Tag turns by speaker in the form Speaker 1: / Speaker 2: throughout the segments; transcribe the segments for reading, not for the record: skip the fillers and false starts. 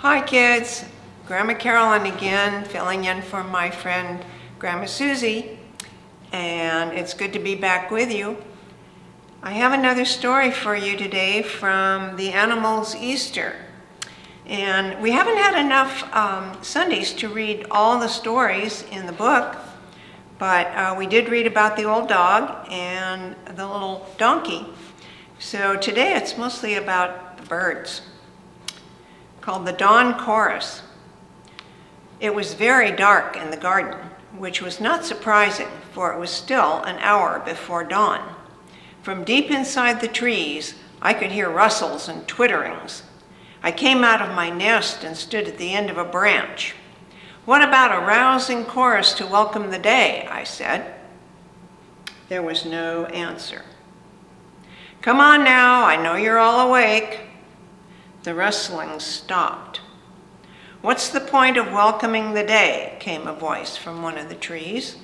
Speaker 1: Hi kids, Grandma Carolyn again, filling in for my friend Grandma Susie, and it's good to be back with you. I have another story for you today from the Animals' Easter. And we haven't had enough Sundays to read all the stories in the book, but we did read about the old dog and the little donkey. So today it's mostly about the birds, called the Dawn Chorus. It was very dark in the garden, which was not surprising, for it was still an hour before dawn. From deep inside the trees, I could hear rustles and twitterings. I came out of my nest and stood at the end of a branch. "What about a rousing chorus to welcome the day?" I said. There was no answer. "Come on now, I know you're all awake." The rustling stopped. "What's the point of welcoming the day?" came a voice from one of the trees.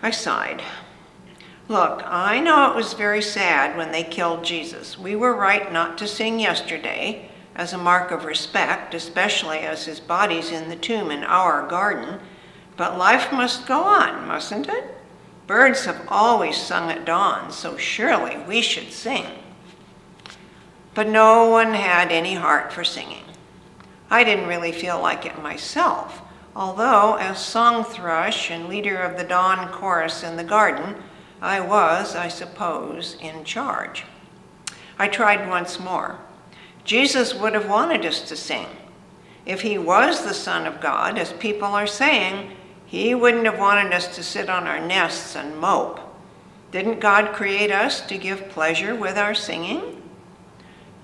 Speaker 1: I sighed. "Look, I know it was very sad when they killed Jesus. We were right not to sing yesterday as a mark of respect, especially as his body's in the tomb in our garden. But life must go on, mustn't it? Birds have always sung at dawn, so surely we should sing." But no one had any heart for singing. I didn't really feel like it myself, although as song thrush and leader of the dawn chorus in the garden, I was, I suppose, in charge. I tried once more. Jesus would have wanted us to sing. If he was the Son of God, as people are saying, he wouldn't have wanted us to sit on our nests and mope. Didn't God create us to give pleasure with our singing?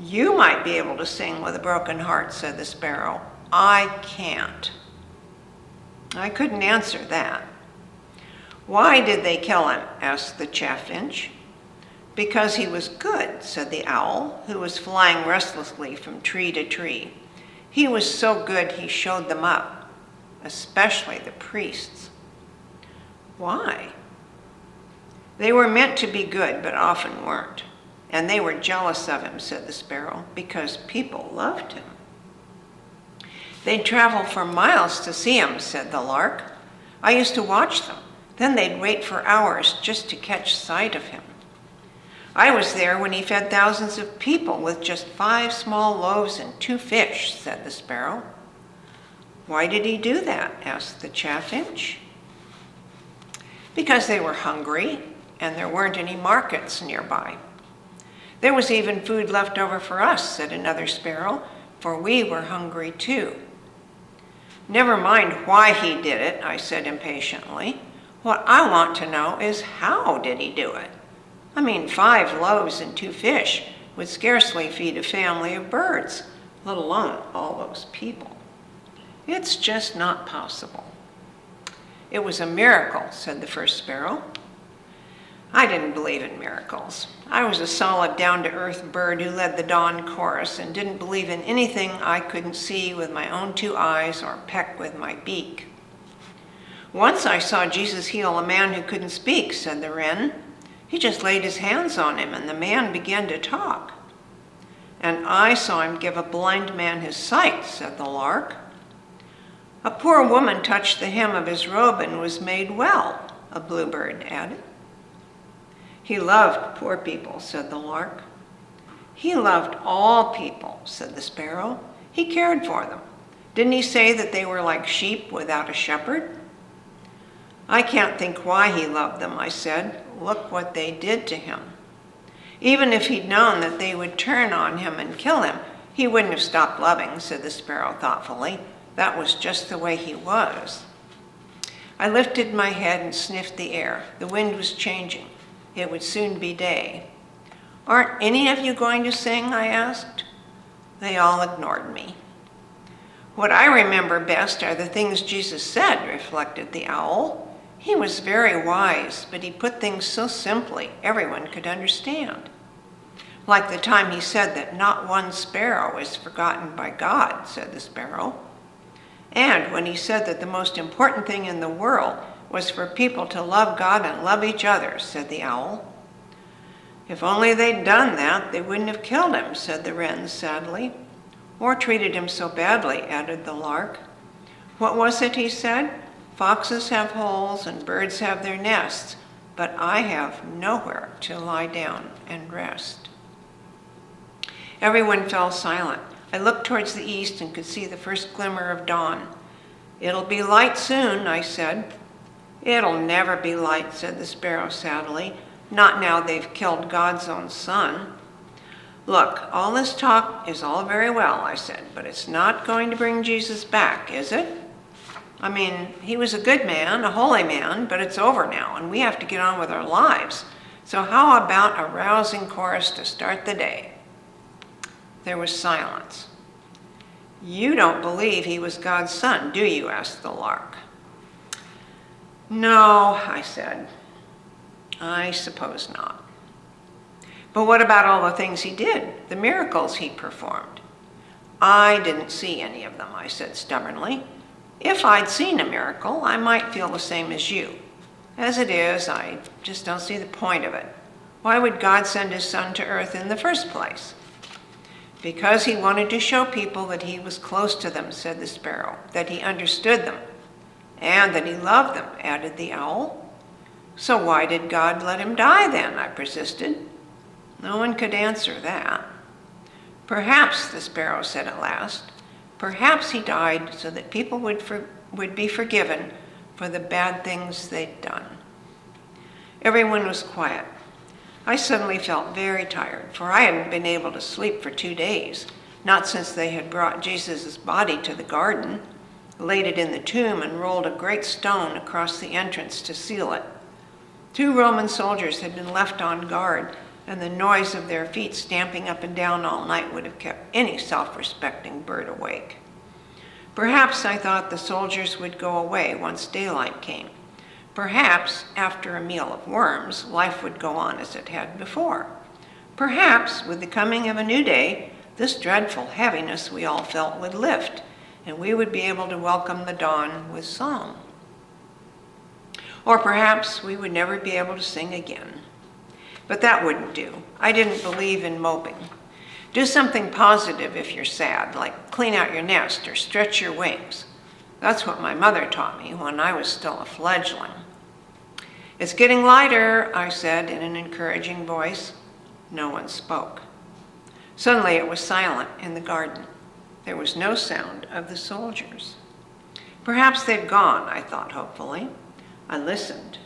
Speaker 1: "You might be able to sing with a broken heart," said the sparrow. "I can't." I couldn't answer that. "Why did they kill him?" asked the chaffinch. "Because he was good," said the owl, who was flying restlessly from tree to tree. "He was so good he showed them up, especially the priests." "Why?" "They were meant to be good, but often weren't. And they were jealous of him," said the sparrow, "because people loved him." "They'd travel for miles to see him," said the lark. "I used to watch them. Then they'd wait for hours just to catch sight of him." "I was there when he fed thousands of people with just 5 small loaves and 2 fish," said the sparrow. "Why did he do that?" asked the chaffinch. "Because they were hungry and there weren't any markets nearby." "There was even food left over for us," said another sparrow, "for we were hungry too." "Never mind why he did it," I said impatiently. "What I want to know is how did he do it? I mean, 5 loaves and 2 fish would scarcely feed a family of birds, let alone all those people. It's just not possible." "It was a miracle," said the first sparrow. I didn't believe in miracles. I was a solid, down-to-earth bird who led the dawn chorus and didn't believe in anything I couldn't see with my own 2 eyes or peck with my beak. "Once I saw Jesus heal a man who couldn't speak," said the wren. "He just laid his hands on him and the man began to talk." "And I saw him give a blind man his sight," said the lark. "A poor woman touched the hem of his robe and was made well," a bluebird added. "He loved poor people," said the lark. "He loved all people," said the sparrow. "He cared for them. Didn't he say that they were like sheep without a shepherd?" "I can't think why he loved them," I said. "Look what they did to him." "Even if he'd known that they would turn on him and kill him, he wouldn't have stopped loving," said the sparrow thoughtfully. "That was just the way he was." I lifted my head and sniffed the air. The wind was changing. It would soon be day. "Aren't any of you going to sing?" I asked. They all ignored me. "What I remember best are the things Jesus said," reflected the owl. "He was very wise, but he put things so simply everyone could understand. Like the time he said that not one sparrow is forgotten by God," said the sparrow. "And when he said that the most important thing in the world was for people to love God and love each other," said the owl. "If only they'd done that, they wouldn't have killed him," said the wren sadly. or treated him so badly," added the lark. "What was it he said? Foxes have holes and birds have their nests, but I have nowhere to lie down and rest." Everyone fell silent. I looked towards the east and could see the first glimmer of dawn. "It'll be light soon," I said. "It'll never be light," said the sparrow sadly. "Not now they've killed God's own son." "Look, all this talk is all very well," I said, "but it's not going to bring Jesus back, is it? I mean, he was a good man, a holy man, but it's over now, and we have to get on with our lives. So how about a rousing chorus to start the day?" There was silence. "You don't believe he was God's son, do you?" asked the lark. "No," I said. "I suppose not." "But what about all the things he did, the miracles he performed?" "I didn't see any of them," I said stubbornly. "If I'd seen a miracle, I might feel the same as you. As it is, I just don't see the point of it. Why would God send his son to earth in the first place?" "Because he wanted to show people that he was close to them," said the sparrow, "that he understood them, and that he loved them," added the owl. "So why did God let him die then?" I persisted. No one could answer that. "Perhaps," the sparrow said at last, "perhaps he died so that people would be forgiven for the bad things they'd done." Everyone was quiet. I suddenly felt very tired, for I hadn't been able to sleep for 2 days, not since they had brought Jesus' body to the garden, laid it in the tomb, and rolled a great stone across the entrance to seal it. 2 Roman soldiers had been left on guard, and the noise of their feet stamping up and down all night would have kept any self-respecting bird awake. Perhaps I thought the soldiers would go away once daylight came. Perhaps, after a meal of worms, life would go on as it had before. Perhaps, with the coming of a new day, this dreadful heaviness we all felt would lift, and we would be able to welcome the dawn with song. Or perhaps we would never be able to sing again. But that wouldn't do. I didn't believe in moping. Do something positive if you're sad, like clean out your nest or stretch your wings. That's what my mother taught me when I was still a fledgling. "It's getting lighter," I said in an encouraging voice. No one spoke. Suddenly it was silent in the garden. There was no sound of the soldiers. Perhaps they'd gone, I thought hopefully. I listened.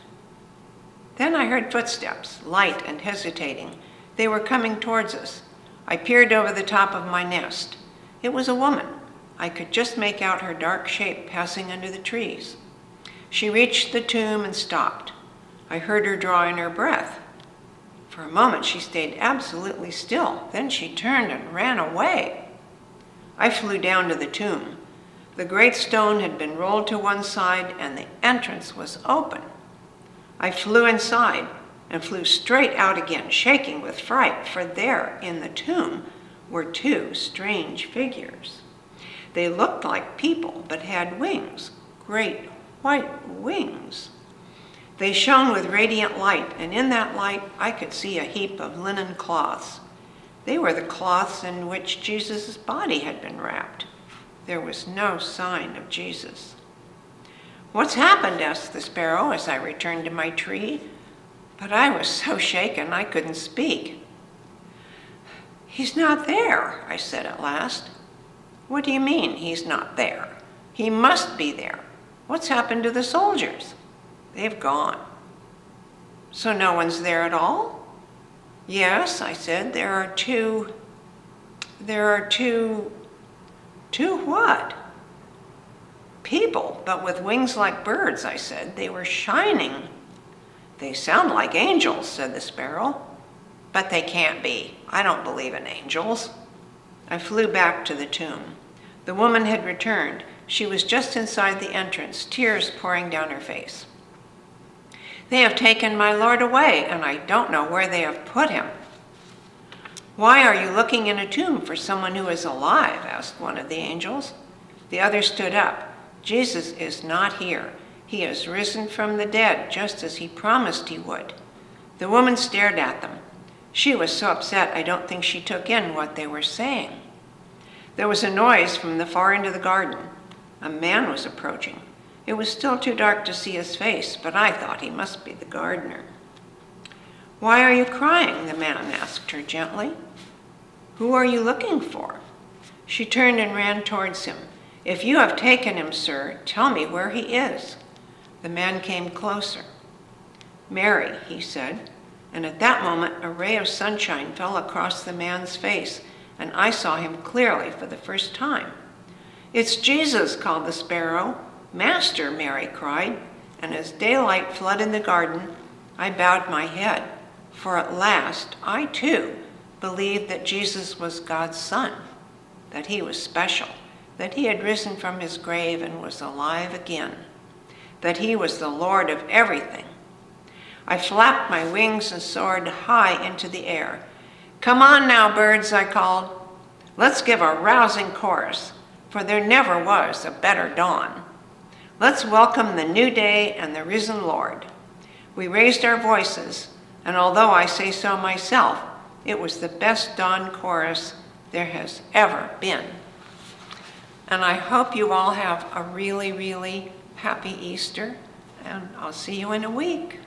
Speaker 1: Then I heard footsteps, light and hesitating. They were coming towards us. I peered over the top of my nest. It was a woman. I could just make out her dark shape passing under the trees. She reached the tomb and stopped. I heard her draw in her breath. For a moment she stayed absolutely still. Then she turned and ran away. I flew down to the tomb. The great stone had been rolled to one side and the entrance was open. I flew inside and flew straight out again, shaking with fright, for there in the tomb were 2 strange figures. They looked like people, but had wings, great white wings. They shone with radiant light, and in that light I could see a heap of linen cloths. They were the cloths in which Jesus' body had been wrapped. There was no sign of Jesus. "What's happened?" asked the sparrow as I returned to my tree, but I was so shaken I couldn't speak. "He's not there," I said at last. "What do you mean, he's not there? He must be there. What's happened to the soldiers?" "They've gone." "So no one's there at all?" "Yes," I said, there are two, two what?" "People, but with wings like birds," I said. "They were shining." "They sound like angels," said the sparrow. "But they can't be. I don't believe in angels." I flew back to the tomb. The woman had returned. She was just inside the entrance, tears pouring down her face. "They have taken my Lord away, and I don't know where they have put him." "Why are you looking in a tomb for someone who is alive?" asked one of the angels. The other stood up. "Jesus is not here. He has risen from the dead, just as he promised he would." The woman stared at them. She was so upset I don't think she took in what they were saying. There was a noise from the far end of the garden. A man was approaching. It was still too dark to see his face, but I thought he must be the gardener. "Why are you crying?" the man asked her gently. "Who are you looking for?" She turned and ran towards him. "If you have taken him, sir, tell me where he is." The man came closer. "Mary," he said, and at that moment a ray of sunshine fell across the man's face, and I saw him clearly for the first time. "It's Jesus," called the sparrow. "Master," Mary cried, and as daylight flooded the garden, I bowed my head, for at last I too believed that Jesus was God's Son, that he was special, that he had risen from his grave and was alive again, that he was the Lord of everything. I flapped my wings and soared high into the air. "Come on now, birds," I called. "Let's give a rousing chorus, for there never was a better dawn. Let's welcome the new day and the risen Lord." We raised our voices, and although I say so myself, it was the best dawn chorus there has ever been. And I hope you all have a really, really happy Easter, and I'll see you in a week.